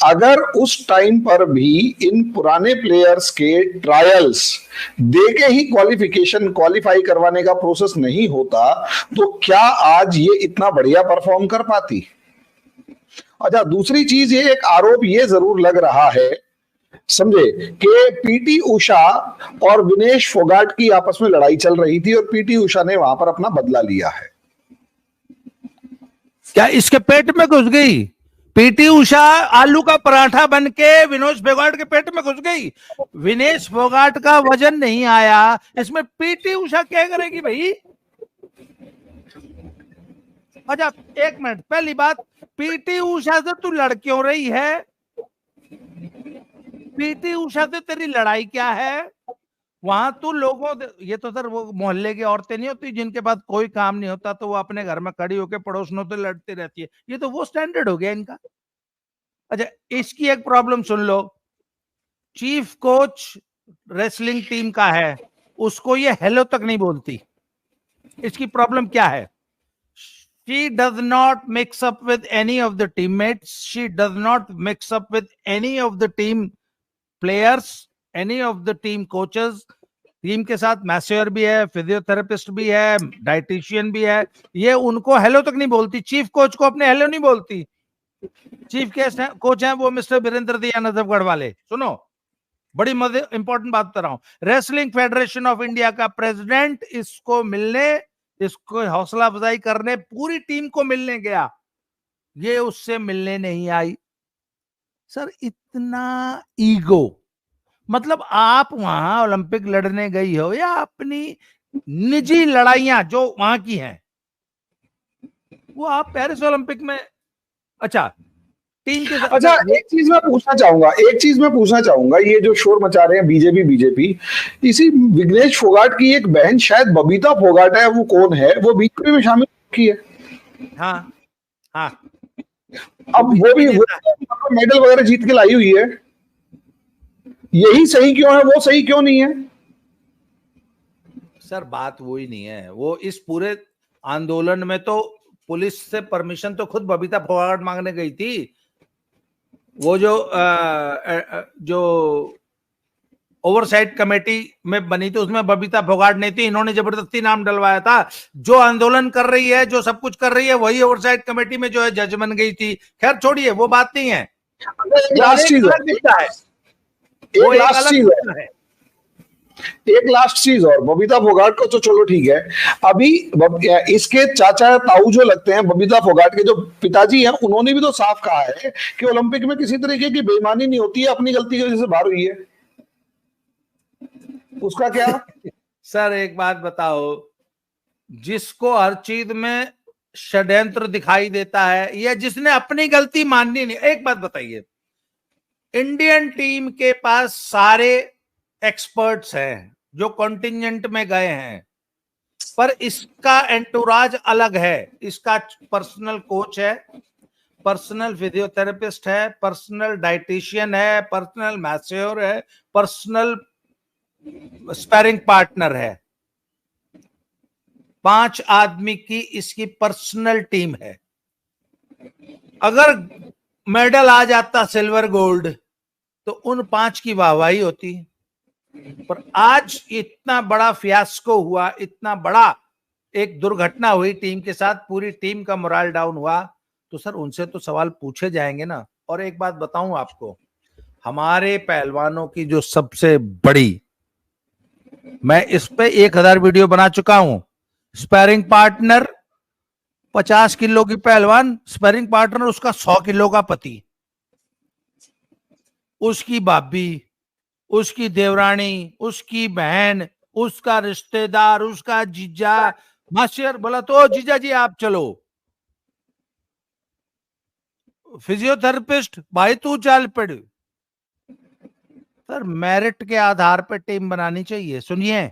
अगर उस टाइम पर भी इन पुराने प्लेयर्स के ट्रायल्स देके ही क्वालिफाई करवाने का प्रोसेस नहीं होता तो क्या आज ये इतना बढ़िया परफॉर्म कर पाती? अच्छा, दूसरी चीज, ये एक आरोप ये जरूर लग रहा है, समझे, कि पीटी उषा और विनेश फोगाट की आपस में लड़ाई चल रही थी और पीटी उषा ने वहां पर अपना बदला लिया है। क्या इसके पेट में घुस गई? पीटी उषा आलू का पराठा बन के विनेश फोगाट के पेट में घुस गई। विनेश फोगाट का वजन नहीं आया, इसमें पीटी उषा क्या करेगी भाई? अच्छा एक मिनट, पहली बात, पीटी उषा से तू लड़ क्यों रही है? पीटी उषा से तेरी लड़ाई क्या है? वहां तू लोगों, ये तो सर वो मोहल्ले की औरतें नहीं होती जिनके पास कोई काम नहीं होता तो वो अपने घर में खड़ी होकर पड़ोसनों से लड़ती रहती है, ये तो वो स्टैंडर्ड हो गया इनका। अच्छा इसकी एक प्रॉब्लम सुन लो, चीफ कोच रेसलिंग टीम का है, उसको ये हेलो तक नहीं बोलती। इसकी प्रॉब्लम क्या है? She does not mix up with any of the teammates. She does not mix up with any of the team players, any of the team coaches. Team के साथ मैसेयर भी है, फिजियोथेरेपिस्ट भी है, डाइटिशियन भी है. ये उनको हेलो तक नहीं बोलती. चीफ कोच को अपने हेलो नहीं बोलती. चीफ कोच है वो मिस्टर वीरेंद्र दिया नजफगढ़ वाले. सुनो, बड़ी मजे इंपॉर्टेंट बात कर रहा हूं. रेसलिंग फेडरेशन ऑफ इंडिया का प्रेसिडेंट इसको मिलने, इसको हौसला अफजाई करने पूरी टीम को मिलने गया. ये उससे मिलने नहीं आई. सर इतना ईगो, मतलब आप वहां ओलंपिक लड़ने गई हो या अपनी निजी लड़ाइयां जो वहां की हैं वो आप पेरिस ओलंपिक में. अच्छा टीम के साथ. अच्छा, एक चीज मैं पूछना चाहूंगा, ये जो शोर मचा रहे हैं बीजेपी, इसी विघ्नेश फोगाट की एक बहन शायद बबीता फोगाट है, वो कौन है, वो बीजेपी में शामिल की है. हाँ हाँ. अब वो मेडल वगैरह जीत के लाई हुई है. यही सही क्यों है, वो सही क्यों नहीं है? सर बात वही नहीं है. वो इस पूरे आंदोलन में तो पुलिस से परमिशन तो खुद बबीता फोगाट मांगने गई थी. वो जो ओवरसाइट कमेटी में बनी थी उसमें बबीता फोगाट नहीं थी. इन्होंने जबरदस्ती नाम डलवाया था. जो आंदोलन कर रही है, जो सब कुछ कर रही है, वही ओवरसाइट कमेटी में जो है जज बन गई थी. खैर छोड़िए, वो बात नहीं है. एक लास्ट चीज और, बबीता फोगाट को तो चलो ठीक है, अभी इसके चाचा ताऊ जो लगते हैं बबीता फोगाट के, जो पिताजी हैं, उन्होंने भी तो साफ कहा है कि ओलंपिक में किसी तरीके की बेईमानी नहीं होती है, अपनी गलती की वजह से बाहर हुई है. उसका क्या? सर एक बात बताओ, जिसको हर चीज में षड्यंत्र दिखाई देता है या जिसने अपनी गलती माननी नहीं. एक बात बताइए, इंडियन टीम के पास सारे एक्सपर्ट्स हैं जो कॉन्टिजेंट में गए हैं, पर इसका एंटुराज अलग है. इसका पर्सनल कोच है, पर्सनल फिजियोथेरेपिस्ट है, पर्सनल डाइटिशियन है, पर्सनल मैसेयर है, पर्सनल स्पैरिंग पार्टनर है. 5 आदमी की इसकी पर्सनल टीम है. अगर मेडल आ जाता सिल्वर गोल्ड तो उन 5 की वाहवाही होती. पर आज इतना बड़ा फियास्को हुआ, इतना बड़ा एक दुर्घटना हुई टीम के साथ, पूरी टीम का मोरल डाउन हुआ, तो सर उनसे तो सवाल पूछे जाएंगे ना. और एक बात बताऊं आपको, हमारे पहलवानों की जो सबसे बड़ी, मैं इस पे 1000 वीडियो बना चुका हूं. स्पैरिंग पार्टनर 50 किलो की पहलवान, स्पैरिंग पार्टनर उसका 100 किलो का पति, उसकी भाभी, उसकी देवरानी, उसकी बहन, उसका रिश्तेदार, उसका जीजा, मास्टर बोला तो जीजा जी आप चलो, फिजियोथेरेपिस्ट भाई तू चल पड़. सर मेरिट के आधार पर टीम बनानी चाहिए. सुनिए,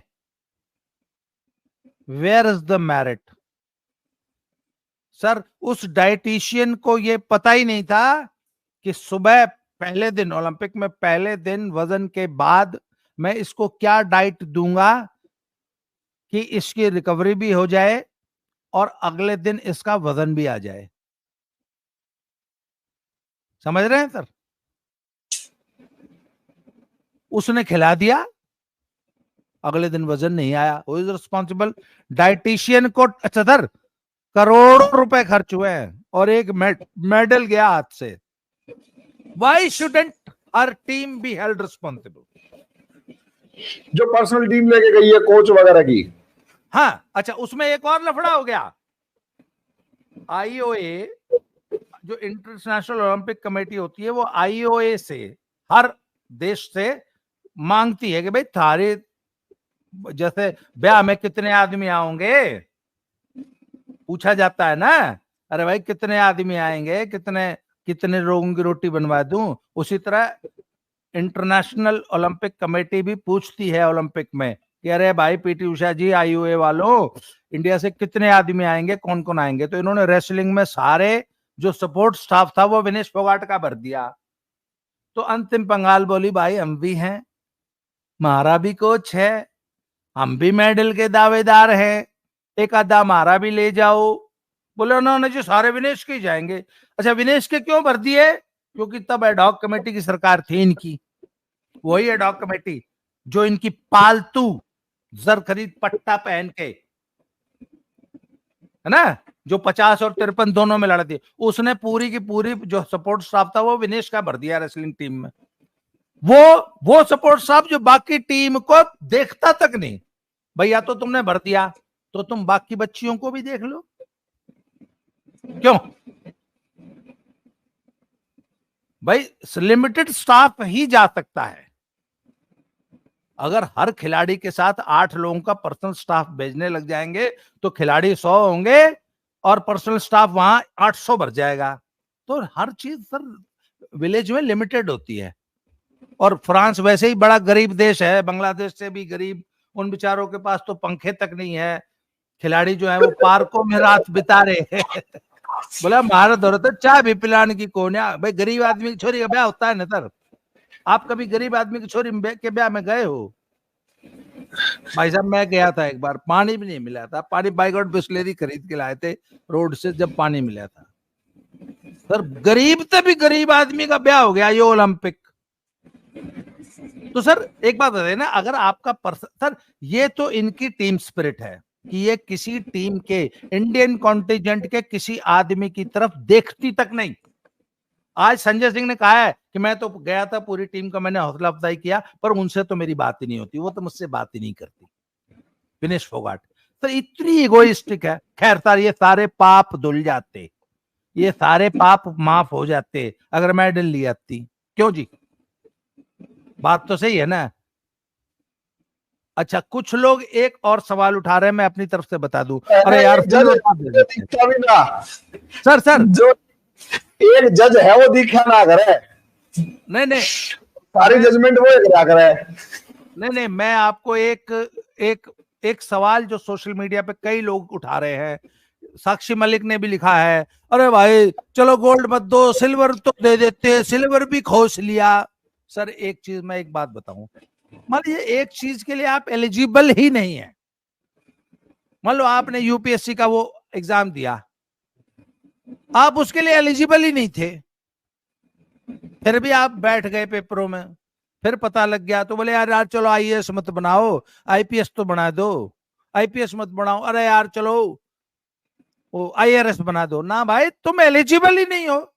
where is the merit? Sir उस डाइटिशियन को ये पता ही नहीं था कि सुबह पहले दिन, ओलंपिक में पहले दिन वजन के बाद मैं इसको क्या डाइट दूंगा कि इसकी रिकवरी भी हो जाए और अगले दिन इसका वजन भी आ जाए. समझ रहे हैं सर? उसने खिला दिया, अगले दिन वजन नहीं आया. Who is responsible? डाइटिशियन को. अच्छा सर, करोड़ों रुपए खर्च हुए हैं और एक मेडल गया हाथ से. Why shouldn't our team be held responsible? जो पर्सनल टीम लेके गई है कोच वगैरह की. हाँ अच्छा, उसमें एक और लफड़ा हो गया. आईओए जो इंटरनेशनल ओलंपिक कमेटी होती है, वो आईओए से, हर देश से मांगती है कि भाई थारे जैसे ब्याह में कितने आदमी आओगे, पूछा जाता है ना, अरे भाई कितने आदमी आएंगे, कितने लोगों की रोटी बनवा दूं. उसी तरह इंटरनेशनल ओलंपिक कमेटी भी पूछती है ओलंपिक में कि अरे भाई पीटी उषा जी, आईओए वालों, इंडिया से कितने आदमी आएंगे, कौन कौन आएंगे. तो इन्होंने रेसलिंग में सारे जो सपोर्ट स्टाफ था वो विनेश फोगाट का भर दिया. तो अंतिम पंगाल बोली भाई हम भी हैं, हमारा भी कोच है, हम भी मेडल के दावेदार हैं, एक आधा हमारा भी ले जाओ. बोले उन्होंने जी सारे विनेश के ही जाएंगे। अच्छा, विनेश के क्यों भर दिए? क्योंकि तब एडॉक कमेटी की सरकार थी इनकी, वही एडॉक कमेटी जो इनकी पालतू जर खरीद पट्टा पहन के, है ना, जो 50 और 53 दोनों में लड़ती, उसने पूरी की पूरी जो सपोर्ट स्टाफ था वो विनेश का भर दिया रेसलिंग टीम में। वो सपोर्ट स्टाफ जो बाकी टीम को देखता तक नहीं। भैया तो तुमने भर दिया तो तुम बाकी बच्चियों को भी देख लो, क्यों भाई? लिमिटेड स्टाफ ही जा सकता है। अगर हर खिलाड़ी के साथ 8 लोगों का पर्सनल स्टाफ भेजने लग जाएंगे तो खिलाड़ी 100 होंगे और पर्सनल स्टाफ वहां 800 भर जाएगा। तो हर चीज सर विलेज में लिमिटेड होती है। और फ्रांस वैसे ही बड़ा गरीब देश है, बांग्लादेश से भी गरीब, उन बेचारों के पास तो पंखे तक नहीं है, खिलाड़ी जो है वो पार्कों में रात बिता रहे हैं। बोला महारत हो रहा था चाय भी पिलाने की कोन्या। भाई गरीब आदमी की छोरी का ब्याह होता है ना सर, आप कभी गरीब आदमी की छोरी के ब्याह में गए हो? भाई साहब मैं गया था एक बार, पानी भी नहीं मिला था, पानी बाइगॉट बिस्लेरी खरीद के लाए थे रोड से, जब पानी मिला था सर, गरीब से भी गरीब आदमी का ब्याह हो गया ये ओलंपिक। तो सर एक बात बताइए ना, अगर आपका सर ये तो इनकी टीम स्पिरिट है कि ये किसी टीम के इंडियन कॉन्टिजेंट के किसी आदमी की तरफ देखती तक नहीं। आज संजय सिंह ने कहा है कि मैं तो गया था, पूरी टीम का मैंने हौसला अफजाई किया, पर उनसे तो मेरी बात ही नहीं होती, वो तो मुझसे बात ही नहीं करती। विनेश फोगाट तो इतनी इगोइस्टिक है। खैर सर ये सारे पाप धुल जाते, ये सारे पाप माफ हो जाते अगर मेडल ली आती। क्यों जी, बात तो सही है ना? अच्छा, कुछ लोग एक और सवाल उठा रहे हैं, मैं अपनी तरफ से बता दूं। अरे यार सर जो एक जज है वो दिखा ना करे, नहीं सारी जजमेंट वो करा करे। नहीं, मैं आपको एक सवाल जो सोशल मीडिया पे कई लोग उठा रहे हैं, साक्षी मलिक ने भी लिखा है, अरे भाई चलो गोल्ड मत दो, सिल्वर तो दे देते, सिल्वर भी खोस लिया। सर एक चीज मैं एक बात बताऊं, मान लीजिए एक चीज के लिए आप एलिजिबल ही नहीं है, मान लो आपने यूपीएससी का वो एग्जाम दिया, आप उसके लिए एलिजिबल ही नहीं थे, फिर भी आप बैठ गए पेपरों में, फिर पता लग गया तो बोले यार चलो आईएएस मत बनाओ, आईपीएस तो बना दो, आईपीएस मत बनाओ, अरे यार चलो वो आईआरएस बना दो ना। भाई तुम एलिजिबल ही नहीं हो।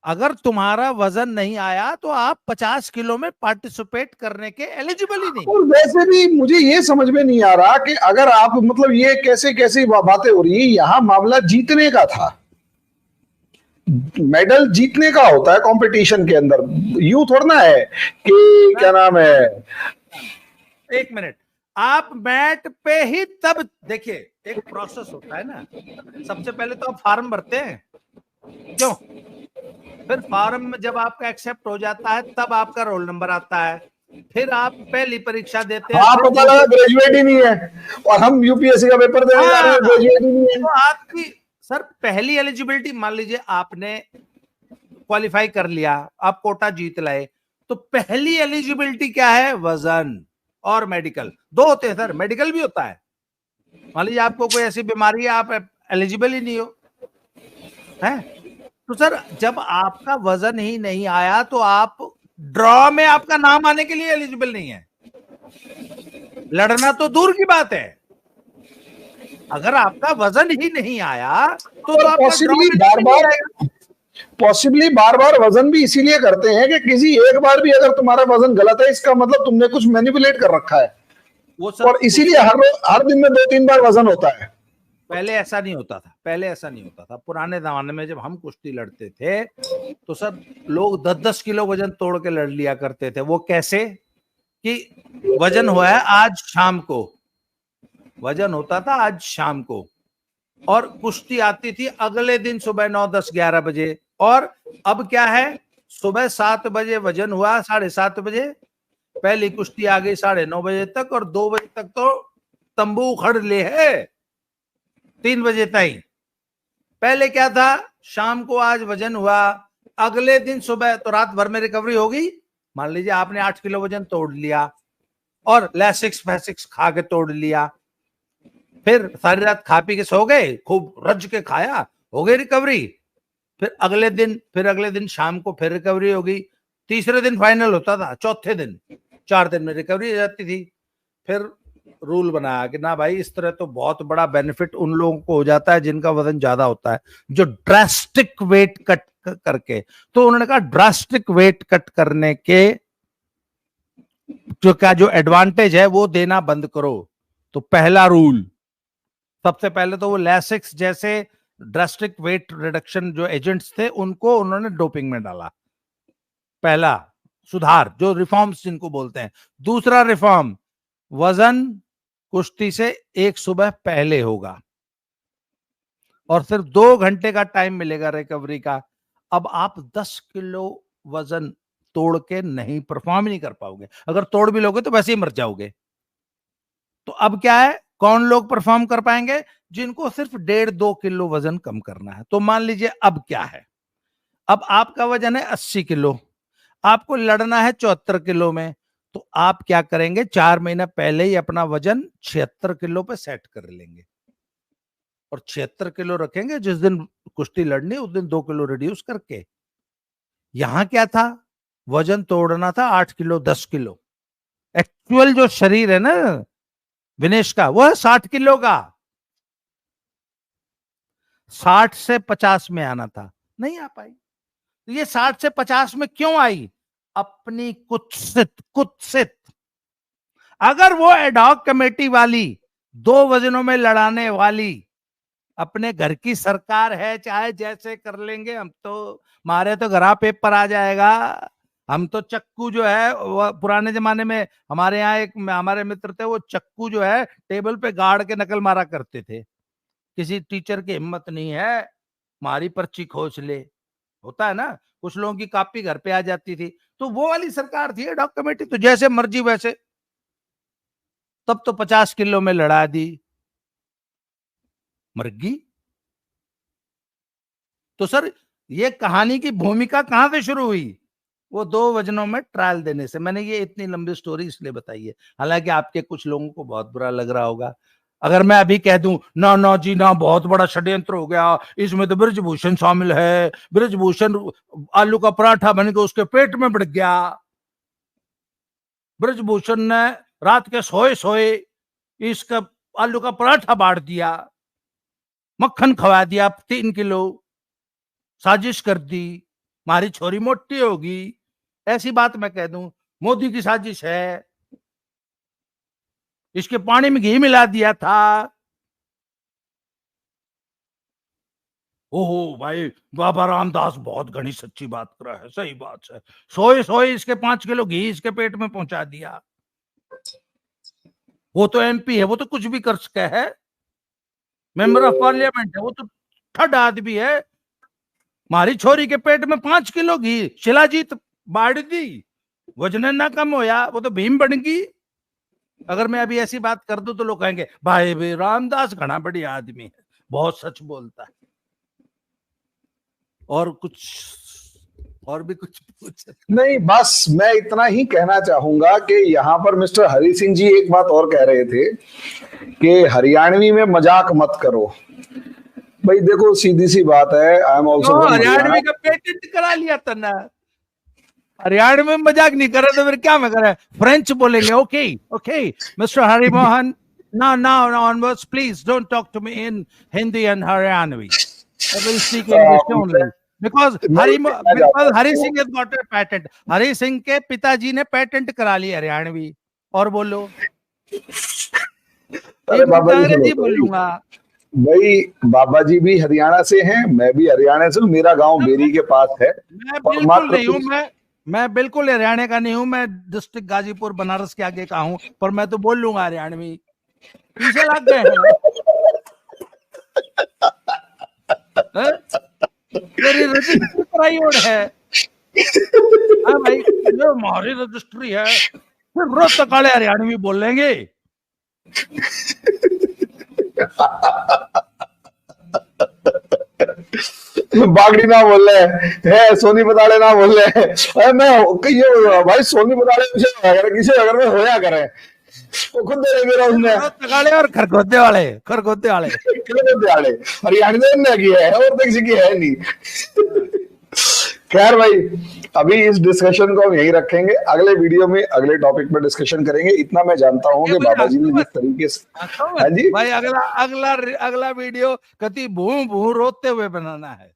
अगर तुम्हारा वजन नहीं आया तो आप 50 किलो में पार्टिसिपेट करने के एलिजिबल ही नहीं। और वैसे भी मुझे ये समझ में नहीं आ रहा कि अगर आप मतलब ये कैसे कैसी बातें हो रही है, यहाँ मामला जीतने का था, मेडल जीतने का होता है कंपटीशन के अंदर, यूं थोड़ा ना है कि क्या नाम है। एक मिनट, आप मैट पे ही तब देखिए एक प्रोसेस होता है ना, सबसे पहले तो आप फॉर्म भरते हैं, क्यों? फिर फॉर्म में जब आपका एक्सेप्ट हो जाता है तब आपका रोल नंबर आता है, फिर आप पहली परीक्षा देते हैं। हाँ पता लगा ग्रेजुएट ही नहीं है और हम यूपीएससी का पेपर देने जा रहे हैं, ग्रेजुएट ही नहीं है। तो आपकी सर पहली एलिजिबिलिटी, मान लीजिए आपने क्वालिफाई कर लिया, आप कोटा जीत लाए, तो पहली एलिजिबिलिटी क्या है? वजन और मेडिकल, दो होते हैं सर, मेडिकल भी होता है। मान लीजिए आपको कोई ऐसी बीमारी है आप एलिजिबल ही नहीं हो, है तो सर जब आपका वजन ही नहीं आया तो आप ड्रॉ में आपका नाम आने के लिए एलिजिबल नहीं है। लड़ना तो दूर की बात है, अगर आपका वजन ही नहीं आया तो पॉसिबली बार बार वजन भी इसीलिए करते हैं कि किसी एक बार भी अगर तुम्हारा वजन गलत है इसका मतलब तुमने कुछ मैनिपुलेट कर रखा है, वो सब, और इसीलिए हर दिन में 2-3 बार वजन होता है। पहले ऐसा नहीं होता था, पहले ऐसा नहीं होता था। पुराने जमाने में जब हम कुश्ती लड़ते थे तो सर लोग 10-10 किलो वजन तोड़ के लड़ लिया करते थे। वो कैसे कि वजन हुआ है आज शाम को, वजन होता था आज शाम को, और कुश्ती आती थी अगले दिन सुबह 9, 10, 11 बजे। और अब क्या है, सुबह 7 बजे वजन हुआ, 7:30 बजे पहली कुश्ती आ गई 9:30 बजे तक, और 2 बजे तक तो तंबू उखड़ ले है, 3 बजे तक। पहले क्या था, शाम को आज वजन हुआ, अगले दिन सुबह तो रात भर में रिकवरी होगी। मान लीजिए आपने 8 किलो वजन तोड़ लिया और लैसिक्स फैसिक्स खा के तोड़ लिया, फिर सारी रात खा पी के सो गए, खूब रज के खाया, हो गई रिकवरी। फिर अगले दिन शाम को फिर रिकवरी होगी। तीसरे दिन फाइनल होता था, चौथे दिन 4 दिन में रिकवरी हो जाती थी। फिर रूल बनाया कि ना भाई, इस तरह तो बहुत बड़ा बेनिफिट उन लोगों को हो जाता है जिनका वजन ज्यादा होता है, जो ड्रास्टिक वेट कट करके। तो उन्होंने कहा ड्रास्टिक वेट कट करने के जो एडवांटेज है वो देना बंद करो। तो पहला रूल, सबसे पहले तो वो लैसिक्स जैसे ड्रास्टिक वेट रिडक्शन जो एजेंट्स थे उनको उन्होंने डोपिंग में डाला। पहला सुधार, जो रिफॉर्म्स जिनको बोलते हैं। दूसरा रिफॉर्म, वजन कुश्ती से एक सुबह पहले होगा और सिर्फ 2 घंटे का टाइम मिलेगा रिकवरी का। अब आप 10 किलो वजन तोड़ के नहीं परफॉर्म नहीं कर पाओगे, अगर तोड़ भी लोगे तो वैसे ही मर जाओगे। तो अब क्या है, कौन लोग परफॉर्म कर पाएंगे? जिनको सिर्फ 1.5-2 किलो वजन कम करना है। तो मान लीजिए अब क्या है, अब आपका वजन है 80 किलो, आपको लड़ना है 74 किलो में। तो आप क्या करेंगे, 4 महीना पहले ही अपना वजन 76 किलो पे सेट कर लेंगे और 76 किलो रखेंगे। जिस दिन कुश्ती लड़नी उस दिन 2 किलो रिड्यूस करके। यहां क्या था, वजन तोड़ना था 8 किलो 10 किलो। एक्चुअल जो शरीर है ना विनेश का, वो है 60 किलो का। 60 से 50 में आना था, नहीं आ पाई। तो ये 60 से 50 में क्यों आई? अपनी कुत्सित। अगर वो एडॉक कमेटी वाली 2 वजनों में लड़ाने वाली अपने घर की सरकार है, चाहे जैसे कर लेंगे, हम तो मारे तो घरा पेपर आ जाएगा। हम तो चक्कू जो है, वो पुराने जमाने में हमारे यहाँ एक हमारे मित्र थे, वो चक्कू जो है टेबल पे गाड़ के नकल मारा करते थे। किसी टीचर की हिम्मत नहीं है, हमारी पर्ची खोज ले, होता है ना, कुछ लोगों की कॉपी घर पे आ जाती थी। तो वो वाली सरकार थी एडॉक कमेटी, तो जैसे मर्जी वैसे। तब तो 50 किलो में लड़ा दी, मर गई। तो सर, ये कहानी की भूमिका कहां से शुरू हुई? वो 2 वजनों में ट्रायल देने से। मैंने ये इतनी लंबी स्टोरी इसलिए बताई है, हालांकि आपके कुछ लोगों को बहुत बुरा लग रहा होगा। अगर मैं अभी कह दूं ना ना जी ना, बहुत बड़ा षड्यंत्र हो गया, इसमें तो बृजभूषण शामिल है, बृजभूषण आलू का पराठा बन के उसके पेट में बढ़ गया, बृजभूषण ने रात के सोए सोए इसका आलू का पराठा बांट दिया, मक्खन खवा दिया 3 किलो, साजिश कर दी, हमारी छोरी मोटी होगी, ऐसी बात मैं कह दूं, मोदी की साजिश है, इसके पानी में घी मिला दिया था। ओहो भाई, बाबा रामदास बहुत घनी सच्ची बात कर रहा है, सही बात है। सोए सोए इसके 5 किलो घी इसके पेट में पहुंचा दिया। वो तो एमपी है, वो तो कुछ भी कर सका है, मेंबर ऑफ पार्लियामेंट है, वो तो ठड आदमी है। हमारी छोरी के पेट में 5 किलो घी, शिलाजीत बाढ़ दी, वजन ना कम होया, वो तो भीम बन गई। अगर मैं अभी ऐसी बात कर दूं तो लोग कहेंगे भाई रामदास घना बड़ी आदमी है, बहुत सच बोलता है। और भी कुछ पूछ? नहीं, बस मैं इतना ही कहना चाहूंगा कि यहाँ पर मिस्टर हरि सिंह जी एक बात और कह रहे थे कि हरियाणवी में मजाक मत करो। भाई देखो, सीधी सी बात है, आई एम ऑल्सो हरियाणवी का पेटेंट करा लिया था ना, हरियाणा में मजाक नहीं कर रहे तो फिर क्या मैं कर रहा है, फ्रेंच बोलेंगे। Okay okay mister Hari Mohan, now onwards please don't talk to me in Hindi and Haryanvi. I will speak English only because Hari Singh has got a patent. Hari Singh के पिताजी ने पेटेंट करा लिया हरियाणवी। और बोलो। अरे बाबा जी अंग्रेजी बोलूंगा भाई, बाबा जी भी हरियाणा से हैं, मैं भी हरियाणा से हूँ, मेरा गांव बेरी के पास है। मैं बिल्कुल नहीं हूँ, मैं बिल्कुल हरियाणा का नहीं हूँ, मैं डिस्ट्रिक्ट गाजीपुर बनारस के आगे का हूँ, पर मैं तो बोल लूंगा हरियाणवी। पीछे लग गए हैं मेरी रजिस्ट्री प्राइवेट है। हाँ भाई, ये हमारी रजिस्ट्री है, फिर रोज तक काले हरियाणवी बोलेंगे। बागड़ी ना बोल रहे है, सोनी बताड़े ना बोल रहे हैं। मैं भाई सोनी बताड़े किसे अगर मैं होया करे वो खुद दे मेरा उसने तगाड़े और खरगोदे वाले और यानी ने किया है और तो किसी की है नहीं। खैर भाई, अभी इस डिस्कशन को हम यही रखेंगे, अगले वीडियो में अगले टॉपिक पर डिस्कशन करेंगे। इतना मैं जानता हूँ कि बाबा जी ने जिस तरीके से, हाँ जी भाई, अगला वीडियो कति भू भू रोते हुए बनाना है।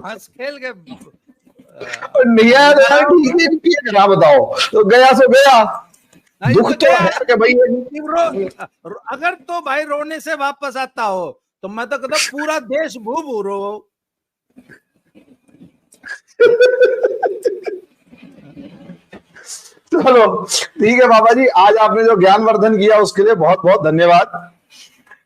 हंस खेल के नहीं आया तो यार ठीक है, क्या बताओ, तो गया सो गया, दुख तो है कि भाई अगर तो भाई रोने से वापस आता हो तो मैं तो कहता पूरा देश भू भू रो। चलो ठीक है बाबा जी, आज आपने जो ज्ञानवर्धन किया उसके लिए बहुत बहुत धन्यवाद।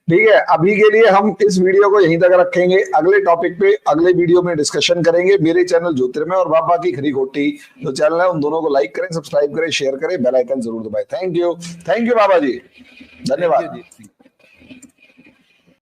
ठीक है, अभी के लिए हम इस वीडियो को यहीं तक रखेंगे, अगले टॉपिक पे अगले वीडियो में डिस्कशन करेंगे। मेरे चैनल ज्योतिर्मय और बाबा की खरी खोटी जो चैनल है उन दोनों को लाइक करें, सब्सक्राइब करें, शेयर करें, बेल आइकन जरूर दबाएं। थैंक यू बाबा जी, धन्यवाद।